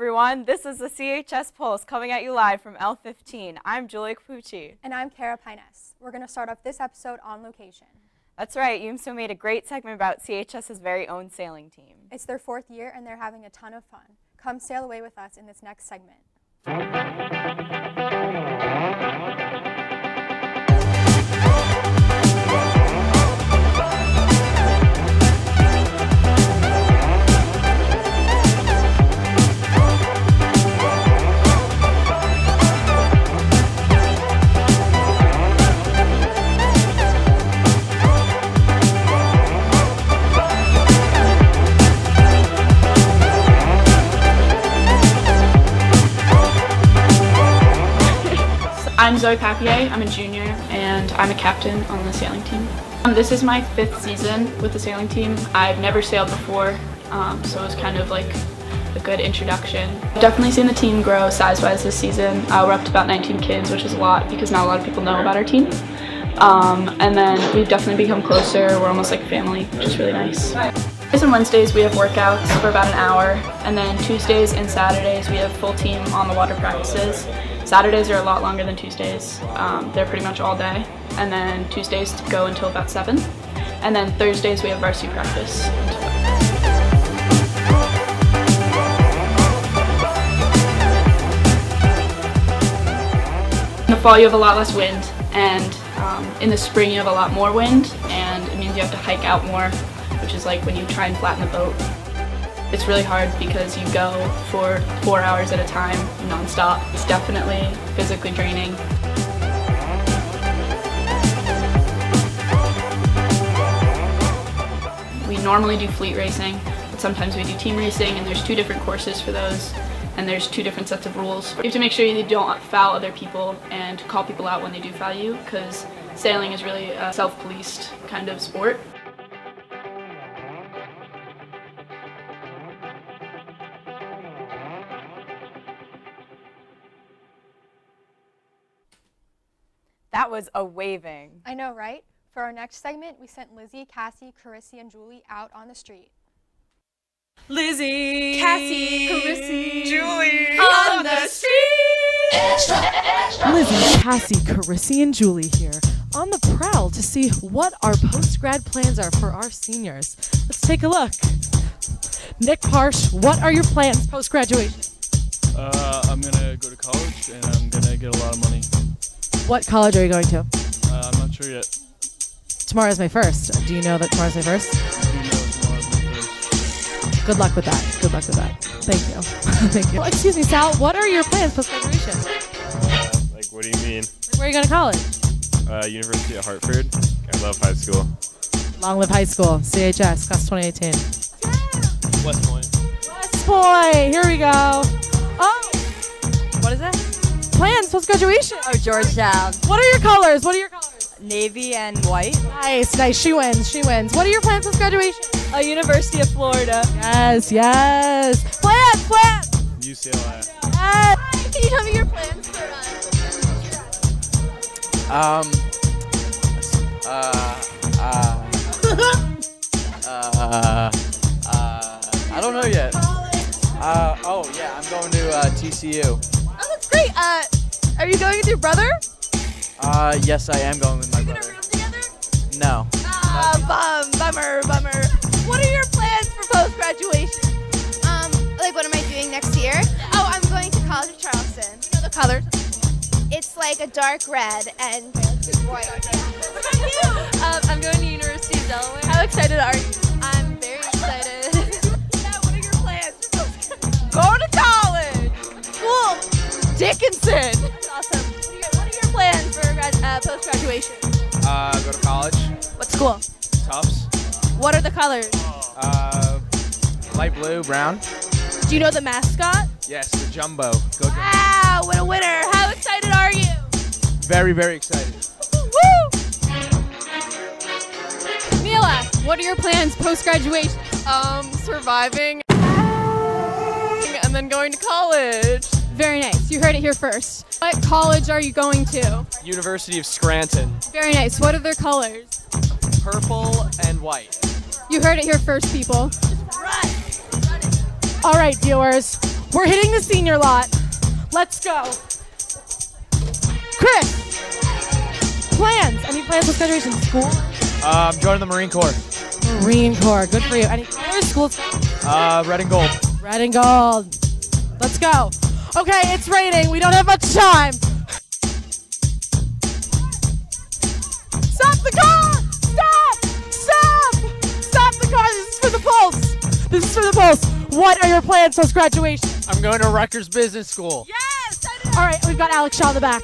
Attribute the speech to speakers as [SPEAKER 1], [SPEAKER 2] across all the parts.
[SPEAKER 1] everyone. This is the CHS Pulse coming at you live from L15. I'm Julia Capucci.
[SPEAKER 2] And I'm Carissy. We're going to start off this episode on location.
[SPEAKER 1] That's right. UMSO made a great segment about CHS's very own sailing team.
[SPEAKER 2] It's their 4th year and they're having a ton of fun. Come sail away with us in this next segment.
[SPEAKER 3] I'm Zoe Papier, I'm a junior, and I'm a captain on the sailing team. This is my 5th season with the sailing team. I've never sailed before, so it was kind of like a good introduction. I've definitely seen the team grow size-wise this season. We're up to about 19 kids, which is a lot because not a lot of people know about our team. And then we've definitely become closer. We're almost like family, which is really nice. Mondays and Wednesdays we have workouts for about an hour, and then Tuesdays and Saturdays we have full team on the water practices. Saturdays are a lot longer than Tuesdays. They're pretty much all day, and then Tuesdays go until about 7, and then Thursdays we have varsity practice. In the fall you have a lot less wind, and in the spring you have a lot more wind, and it means you have to hike out more, which is like when you try and flatten the boat. It's really hard because you go for 4 hours at a time, non-stop. It's definitely physically draining. We normally do fleet racing, but sometimes we do team racing, and there's 2 different courses for those, and there's 2 different sets of rules. You have to make sure you don't foul other people and call people out when they do foul you, because sailing is really a self-policed kind of sport.
[SPEAKER 1] That was a waving.
[SPEAKER 2] I know, right? For our next segment, we sent Lizzie, Cassie, Carissy, and Julie out on the street.
[SPEAKER 1] Lizzie,
[SPEAKER 2] Cassie, Carissy,
[SPEAKER 1] Julie,
[SPEAKER 2] on the street!
[SPEAKER 4] Lizzie, Cassie, Carissy, and Julie here, on the prowl to see what our post-grad plans are for our seniors. Let's take a look. Nick Parsh, what are your plans post-graduation?
[SPEAKER 5] I'm going to go to college, and I'm going to get a lot of money.
[SPEAKER 4] What college are you going to?
[SPEAKER 5] I'm not sure yet.
[SPEAKER 4] Tomorrow's May 1st. Do you know that tomorrow's May 1st?
[SPEAKER 5] I do know tomorrow's May 1st.
[SPEAKER 4] Good luck with that. Good luck with that. Thank you. Thank you. Well, excuse me, Sal, what are your plans post-graduation?
[SPEAKER 5] Like, what do you mean?
[SPEAKER 4] Where are you going to college?
[SPEAKER 5] University of Hartford. I love high school.
[SPEAKER 4] Long live high school. CHS, class 2018.
[SPEAKER 5] West Point.
[SPEAKER 4] West Point. Here we go. Oh. What is that? Plans post-graduation.
[SPEAKER 6] Oh, Georgetown.
[SPEAKER 4] What are your colors? What are your colors?
[SPEAKER 6] Navy and white.
[SPEAKER 4] Nice, nice. She wins. She wins. What are your plans post-graduation?
[SPEAKER 6] University of Florida.
[SPEAKER 4] Yes, yes. Plans, plans.
[SPEAKER 5] UCLA.
[SPEAKER 4] Yes.
[SPEAKER 2] Can you tell me your plans for
[SPEAKER 7] I don't know yet. Oh yeah, I'm going to TCU.
[SPEAKER 2] Oh, that's great. Are you going with your brother?
[SPEAKER 7] Yes, I am going with my
[SPEAKER 2] Are you gonna
[SPEAKER 7] brother.
[SPEAKER 2] room together?
[SPEAKER 7] No.
[SPEAKER 2] Bummer. What are your plans for post-graduation?
[SPEAKER 8] Like what am I doing next year? Oh, I'm going to College of Charleston.
[SPEAKER 2] You know the colors.
[SPEAKER 8] It's like a dark red and white.
[SPEAKER 2] What about you?
[SPEAKER 6] I'm going to University of Delaware.
[SPEAKER 2] How excited are you?
[SPEAKER 6] I'm very excited.
[SPEAKER 2] Yeah, what are your plans for post-graduation? Go to college. Cool. Dickinson. That's awesome. What are your plans for post-graduation?
[SPEAKER 7] Go to college.
[SPEAKER 2] What school?
[SPEAKER 7] Tufts.
[SPEAKER 2] What are the colors?
[SPEAKER 7] Light blue, brown.
[SPEAKER 2] Do you know the mascot?
[SPEAKER 7] Yes, the jumbo. Go Jumbo.
[SPEAKER 2] Wow, what a winner. How excited are you?
[SPEAKER 7] Very, very excited.
[SPEAKER 2] Woo!
[SPEAKER 6] Mila, what are your plans post-graduation?
[SPEAKER 3] Surviving and then going to college.
[SPEAKER 6] Very nice. You heard it here first. What college are you going to?
[SPEAKER 7] University of Scranton.
[SPEAKER 6] Very nice. What are their colors?
[SPEAKER 7] Purple and white.
[SPEAKER 6] You heard it here first, people.
[SPEAKER 2] Right.
[SPEAKER 4] All right, viewers, We're hitting the senior lot. Let's go. Chris, plans? Any plans with graduation? School?
[SPEAKER 7] I'm joining the Marine Corps.
[SPEAKER 4] Marine Corps, good for you. Any colors? School?
[SPEAKER 7] Red and gold.
[SPEAKER 4] Red and gold. Let's go. Okay, it's raining. We don't have much time. Stop the car! Stop! Stop! Stop the car! This is for the Pulse. This is for the Pulse. What are your plans post-graduation?
[SPEAKER 7] I'm going to Rutgers Business School.
[SPEAKER 4] Yes! All right, we've got Alex Shaw in the back.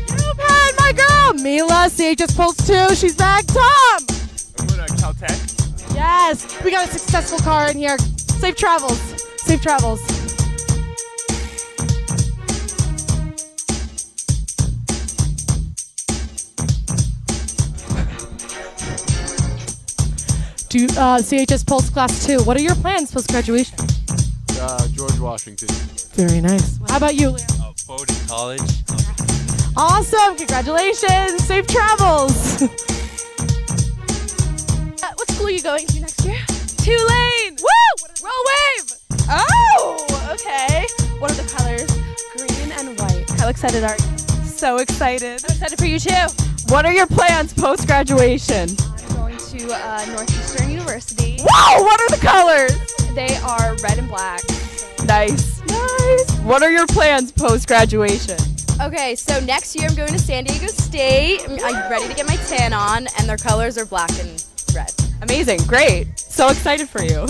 [SPEAKER 4] UPenn, my girl! Mila, CHS Pulse 2. She's back. Tom!
[SPEAKER 5] I'm going to Caltech.
[SPEAKER 4] Yes! We got a successful car in here. Safe travels. Safe travels. CHS Pulse Class 2. What are your plans post-graduation?
[SPEAKER 5] George Washington.
[SPEAKER 4] Very nice. How about you, Leo?
[SPEAKER 5] Bowdoin College.
[SPEAKER 4] Awesome! Congratulations! Safe travels!
[SPEAKER 2] What school are you going to next year?
[SPEAKER 1] Tulane!
[SPEAKER 2] Woo! Roll wave! Oh, okay. What are the colors? Green and white. How excited are you?
[SPEAKER 1] So excited.
[SPEAKER 2] I'm excited for you too.
[SPEAKER 1] What are your plans post-graduation?
[SPEAKER 2] I'm going to Northeastern University.
[SPEAKER 1] Wow! What are the colors?
[SPEAKER 2] They are red and black.
[SPEAKER 1] Nice. Nice. What are your plans post-graduation?
[SPEAKER 2] Okay, so next year I'm going to San Diego State. I'm ready to get my tan on, and their colors are black and red.
[SPEAKER 1] Amazing. Great. So excited for you.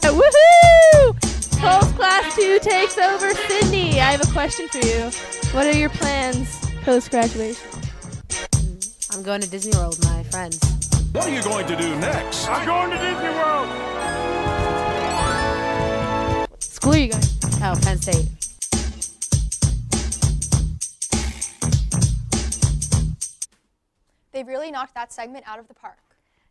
[SPEAKER 2] Woohoo! Pulse Class 2 takes over Sydney. I have a question for you. What are your plans post-graduation?
[SPEAKER 9] I'm going to Disney World with my friends.
[SPEAKER 10] What are you going to do next?
[SPEAKER 5] I'm going to Disney World.
[SPEAKER 4] What school are you going?
[SPEAKER 9] Oh, Penn State.
[SPEAKER 8] They really knocked that segment out of the park.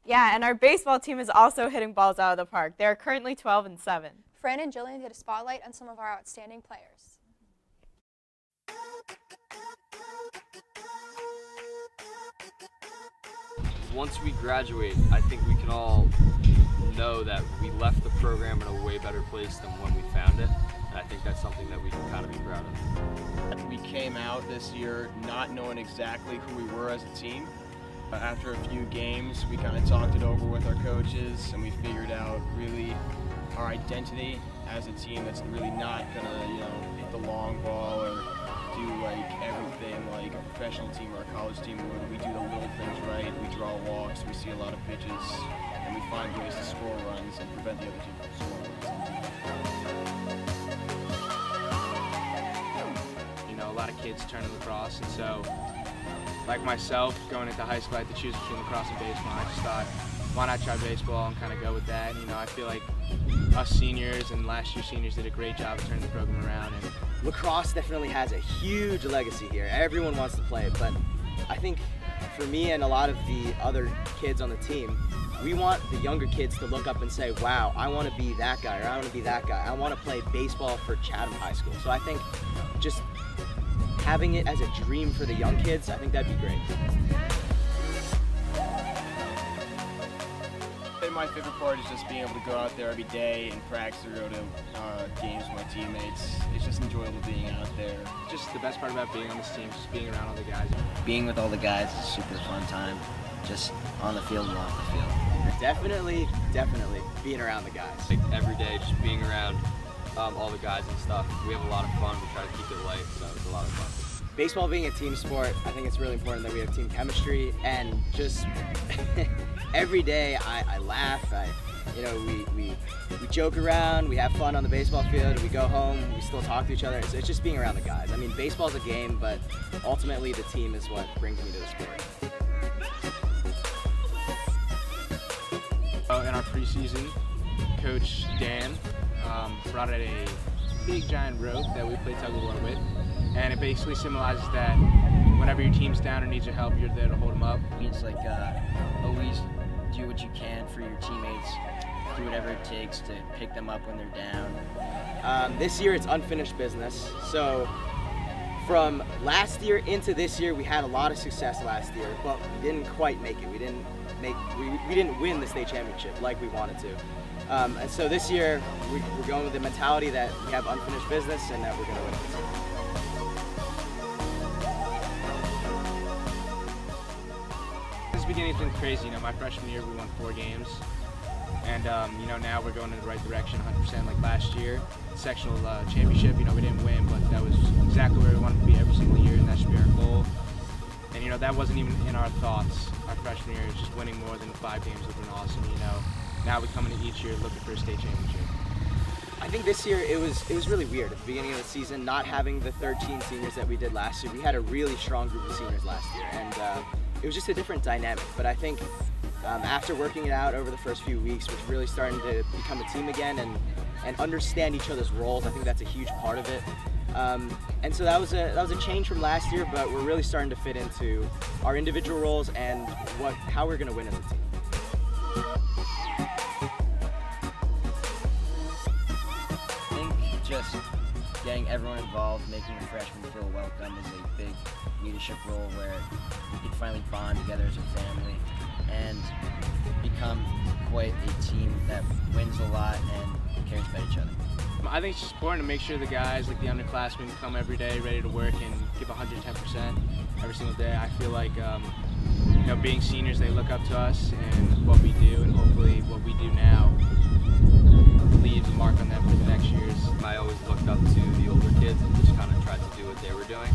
[SPEAKER 1] Yeah, and our baseball team is also hitting balls out of the park. They are currently 12-7.
[SPEAKER 8] Fran and Jillian did a spotlight on some of our outstanding players.
[SPEAKER 11] Once we graduate, I think we can all know that we left the program in a way better place than when we found it. And I think that's something that we can kind of be proud of.
[SPEAKER 12] We came out this year not knowing exactly who we were as a team. After a few games, we kind of talked it over with our coaches, and we figured out really our identity as a team that's really not gonna, hit the long ball or do like everything like a professional team or a college team would. We do the little things right. We draw walks. We see a lot of pitches, and we find ways to score runs and prevent the other team from scoring runs.
[SPEAKER 13] You know, a lot of kids turn to lacrosse, and so, like myself, going into high school, I had to choose between lacrosse and baseball. I just thought, why not try baseball and kind of go with that? You know, I feel like us seniors and last year's seniors did a great job of turning the program around. And
[SPEAKER 14] lacrosse definitely has a huge legacy here. Everyone wants to play it, but I think for me and a lot of the other kids on the team, we want the younger kids to look up and say, wow, I want to be that guy, or I want to be that guy. I want to play baseball for Chatham High School. So I think just having it as a dream for the young kids, I think that'd be great.
[SPEAKER 12] My favorite part is just being able to go out there every day and practice or go to games with my teammates. It's just enjoyable being out there.
[SPEAKER 13] Just the best part about being on this team is just being around all the guys.
[SPEAKER 15] Being with all the guys is a super fun time, just on the field and off the field.
[SPEAKER 14] Definitely being around the guys.
[SPEAKER 11] Like every day, just being around all the guys and stuff. We have a lot of fun. We try to keep it light, so it's a lot of fun.
[SPEAKER 14] Baseball being a team sport, I think it's really important that we have team chemistry, and just every day I laugh. We joke around, we have fun on the baseball field, we go home, we still talk to each other. It's just being around the guys. I mean, baseball's a game, but ultimately the team is what brings me to the sport.
[SPEAKER 13] In our preseason, Coach Dan brought out a big giant rope that we play tug of war with, and it basically symbolizes that whenever your team's down or needs your help, you're there to hold them up.
[SPEAKER 15] It means like always do what you can for your teammates, do whatever it takes to pick them up when they're down.
[SPEAKER 14] This year it's unfinished business, so from last year into this year we had a lot of success last year, but we didn't quite make it. We didn't win the state championship like we wanted to. And so this year, we're going with the mentality that we have unfinished business and that we're going to win it.
[SPEAKER 13] This beginning has been crazy. You know, my freshman year we won 4 games, and you know, now we're going in the right direction 100%. Like last year, sectional championship, you know, we didn't win, but that was exactly where we wanted to be every single year, and that should be our goal. And you know, that wasn't even in our thoughts our freshman year. Just winning more than 5 games would have been awesome. You know, now we come into each year looking for a state championship.
[SPEAKER 14] I think this year it was really weird at the beginning of the season, not having the 13 seniors that we did last year. We had a really strong group of seniors last year, and it was just a different dynamic. But I think after working it out over the first few weeks, we're really starting to become a team again and understand each other's roles. I think that's a huge part of it. And so that was a change from last year, but we're really starting to fit into our individual roles and how we're going to win as a team.
[SPEAKER 15] I think just getting everyone involved, making the freshmen feel welcome is a big leadership role where we can finally bond together as a family and become quite a team that wins a lot and cares about each other.
[SPEAKER 13] I think it's just important to make sure the guys, like the underclassmen, come every day ready to work and give 110% every single day. I feel like, you know, being seniors, they look up to us and what we do, and hopefully what we do now leaves a mark on them for the next years.
[SPEAKER 11] I always looked up to the older kids and just kind of tried to do what they were doing.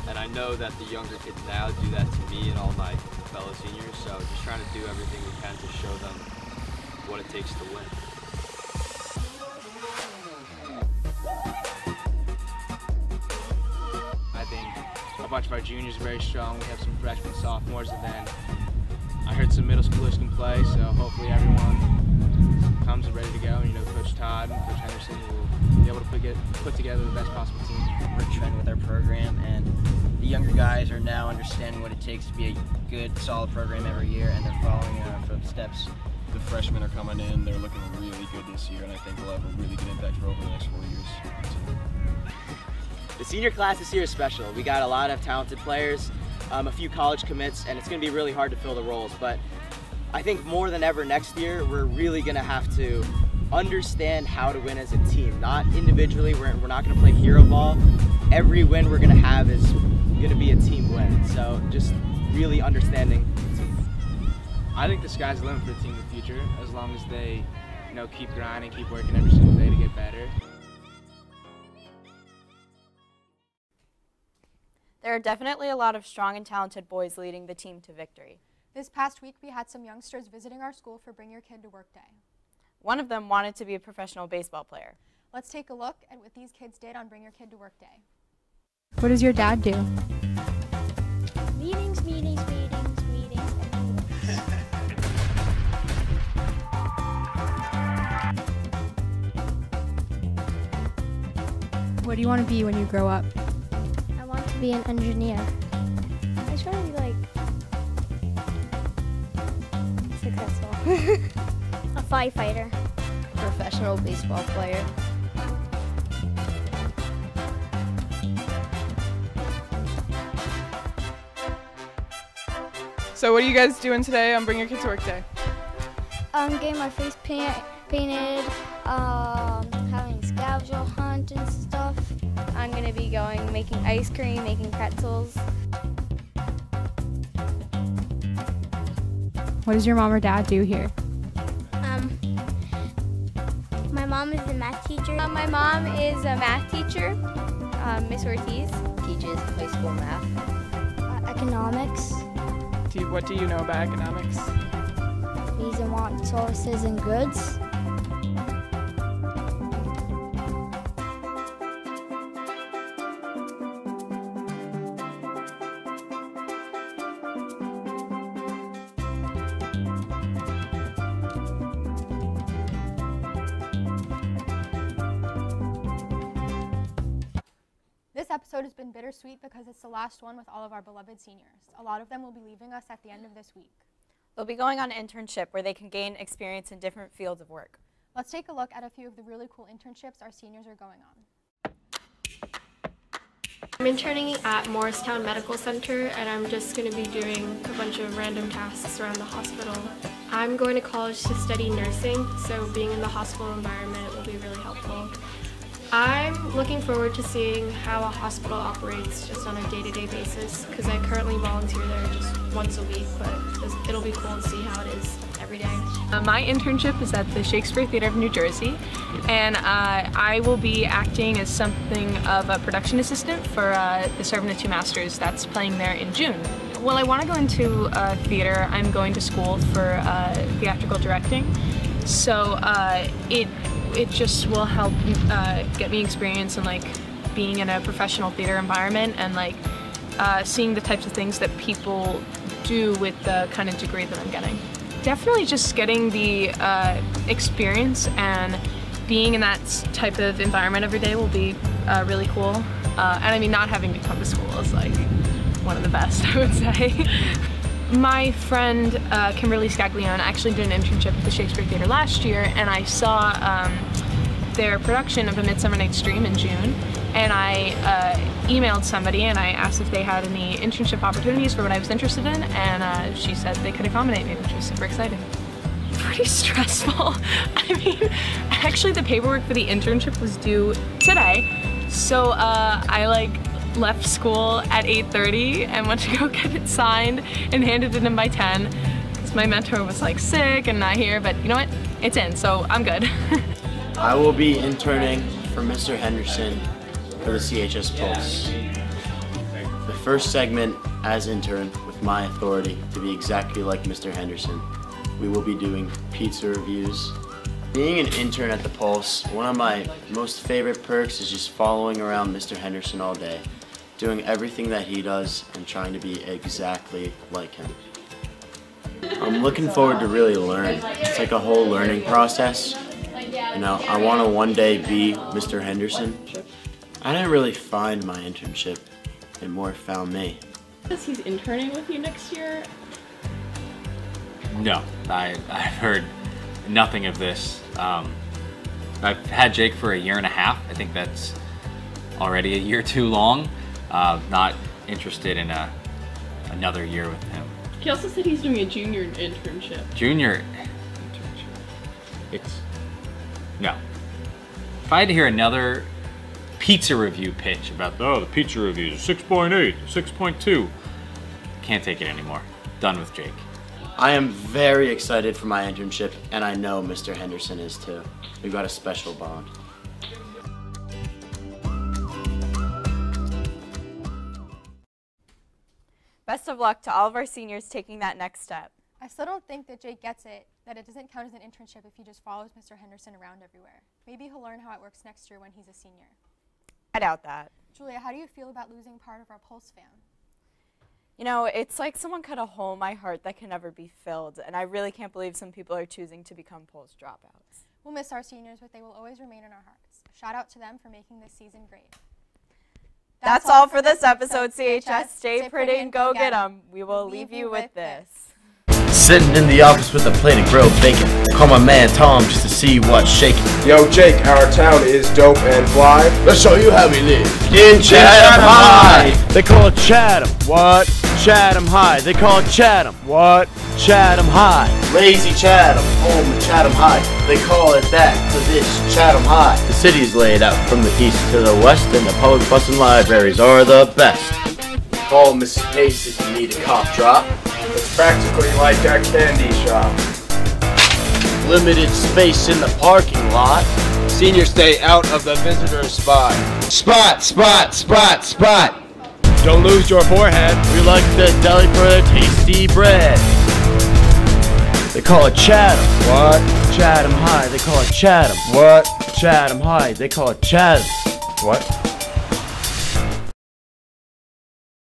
[SPEAKER 11] And I know that the younger kids now do that to me and all my fellow seniors, so just trying to do everything we can to show them what it takes to win.
[SPEAKER 13] I think a bunch of our juniors are very strong. We have some freshmen, sophomores, and then I heard some middle schoolers can play, so hopefully everyone comes and ready to go. And, you know, Coach Todd and Coach Henderson will be able to put together the best possible team.
[SPEAKER 15] We're trending with our program, and the younger guys are now understanding what it takes to be a good, solid program every year, and they're following in our footsteps.
[SPEAKER 12] The freshmen are coming in, they're looking really good this year, and I think we'll have a really good impact for over the next 4 years.
[SPEAKER 14] The senior class this year is special. We got a lot of talented players, a few college commits, and it's going to be really hard to fill the roles. But I think more than ever next year, we're really going to have to understand how to win as a team, not individually. We're not going to play hero ball. Every win we're going to have is going to be a team win. So just really understanding the team.
[SPEAKER 13] I think the sky's the limit for the team in the future, as long as they, you know, keep grinding, keep working every single day to get better.
[SPEAKER 1] There are definitely a lot of strong and talented boys leading the team to victory.
[SPEAKER 6] This past week, we had some youngsters visiting our school for Bring Your Kid to Work Day.
[SPEAKER 1] One of them wanted to be a professional baseball player.
[SPEAKER 6] Let's take a look at what these kids did on Bring Your Kid to Work Day. What does your dad do?
[SPEAKER 16] Meetings, meetings, meetings, meetings, and meetings.
[SPEAKER 6] What do you want to be when you grow up?
[SPEAKER 16] I want to be an engineer. I just want to be like successful. A firefighter.
[SPEAKER 8] Professional baseball player.
[SPEAKER 17] So what are you guys doing today on Bring Your Kid to Work Day?
[SPEAKER 16] Getting my face painted, having a scavenger hunt and stuff.
[SPEAKER 18] I'm going to be making ice cream, making pretzels.
[SPEAKER 6] What does your mom or dad do here?
[SPEAKER 16] My mom is a math teacher.
[SPEAKER 18] My mom is a math teacher, Miss Ortiz.
[SPEAKER 9] Teaches high school math.
[SPEAKER 16] Economics.
[SPEAKER 17] What do you know about economics?
[SPEAKER 16] Needs and want sources and goods.
[SPEAKER 6] This episode has been bittersweet because it's the last one with all of our beloved seniors. A lot of them will be leaving us at the end of this week.
[SPEAKER 1] They'll be going on an internship where they can gain experience in different fields of work.
[SPEAKER 6] Let's take a look at a few of the really cool internships our seniors are going on.
[SPEAKER 3] I'm interning at Morristown Medical Center, and I'm just going to be doing a bunch of random tasks around the hospital.
[SPEAKER 19] I'm going to college to study nursing, so being in the hospital environment will be really helpful. I'm looking forward to seeing how a hospital operates just on a day-to-day basis, because I currently volunteer there just once a week, but it'll be cool to see how it is every day.
[SPEAKER 3] My internship is at the Shakespeare Theatre of New Jersey, and I will be acting as something of a production assistant for The Servant of Two Masters that's playing there in June. Well, I want to go into theater. I'm going to school for theatrical directing, so it just will help get me experience in like being in a professional theater environment and like seeing the types of things that people do with the kind of degree that I'm getting. Definitely just getting the experience and being in that type of environment every day will be really cool. And I mean, not having to come to school is like one of the best, I would say. My friend Kimberly Scaglione actually did an internship at the Shakespeare Theatre last year, and I saw their production of A Midsummer Night's Dream in June, and I emailed somebody and I asked if they had any internship opportunities for what I was interested in, and she said they could accommodate me, which was super exciting. Pretty stressful. I mean, actually the paperwork for the internship was due today, so I left school at 8:30 and went to go get it signed and handed it in by 10 because my mentor was like sick and not here, but you know what? It's in, so I'm good.
[SPEAKER 20] I will be interning for Mr. Henderson for the CHS Pulse. The first segment as intern, with my authority to be exactly like Mr. Henderson, we will be doing pizza reviews. Being an intern at the Pulse, one of my most favorite perks is just following around Mr. Henderson all day, doing everything that he does and trying to be exactly like him. I'm looking forward to really learn. It's like a whole learning process. You know, I want to one day be Mr. Henderson. I didn't really find my internship, it more found me.
[SPEAKER 3] Because he's interning with you next year?
[SPEAKER 21] No, I've heard nothing of this. I've had Jake for a year and a half. I think that's already a year too long. Not interested in another year with him.
[SPEAKER 3] He also said he's doing a junior internship.
[SPEAKER 21] Junior internship? No. If I had to hear another pizza review pitch about, oh, the pizza review is 6.8, 6.2, can't take it anymore. Done with Jake.
[SPEAKER 20] I am very excited for my internship, and I know Mr. Henderson is too. We've got a special bond.
[SPEAKER 1] Best of luck to all of our seniors taking that next step.
[SPEAKER 6] I still don't think that Jake gets it, that it doesn't count as an internship if he just follows Mr. Henderson around everywhere. Maybe he'll learn how it works next year when he's a senior.
[SPEAKER 1] I doubt that.
[SPEAKER 6] Julia, how do you feel about losing part of our Pulse fam?
[SPEAKER 1] You know, it's like someone cut a hole in my heart that can never be filled, and I really can't believe some people are choosing to become Pulse dropouts.
[SPEAKER 6] We'll miss our seniors, but they will always remain in our hearts. Shout out to them for making this season great.
[SPEAKER 1] That's all for this episode, CHS. Stay pretty and go get 'em. We will leave you with this.
[SPEAKER 20] Sitting in the office with a plate of grilled bacon. Call my man Tom just to see what's shaking.
[SPEAKER 12] Yo, Jake, our town is dope and fly.
[SPEAKER 20] Let's show you how we live. In Chatham High. They call it Chatham.
[SPEAKER 12] What?
[SPEAKER 20] Chatham High. They call it Chatham.
[SPEAKER 12] What?
[SPEAKER 20] Chatham High. Lazy Chatham. Home of Chatham High. They call it that because it's Chatham High. The city is laid out from the east to the west, and the public bus and libraries are the best. Call Mrs. Pace if you need a cough drop.
[SPEAKER 12] It's practically like a candy shop.
[SPEAKER 20] Limited space in the parking lot.
[SPEAKER 12] Seniors stay out of the visitor spot.
[SPEAKER 20] Spot, spot, spot, spot.
[SPEAKER 12] Don't lose your forehead.
[SPEAKER 20] We like the deli for the tasty bread. They call it Chatham.
[SPEAKER 12] What?
[SPEAKER 20] Chatham High. They call it Chatham.
[SPEAKER 12] What?
[SPEAKER 20] Chatham High. They call it Chatham.
[SPEAKER 12] What?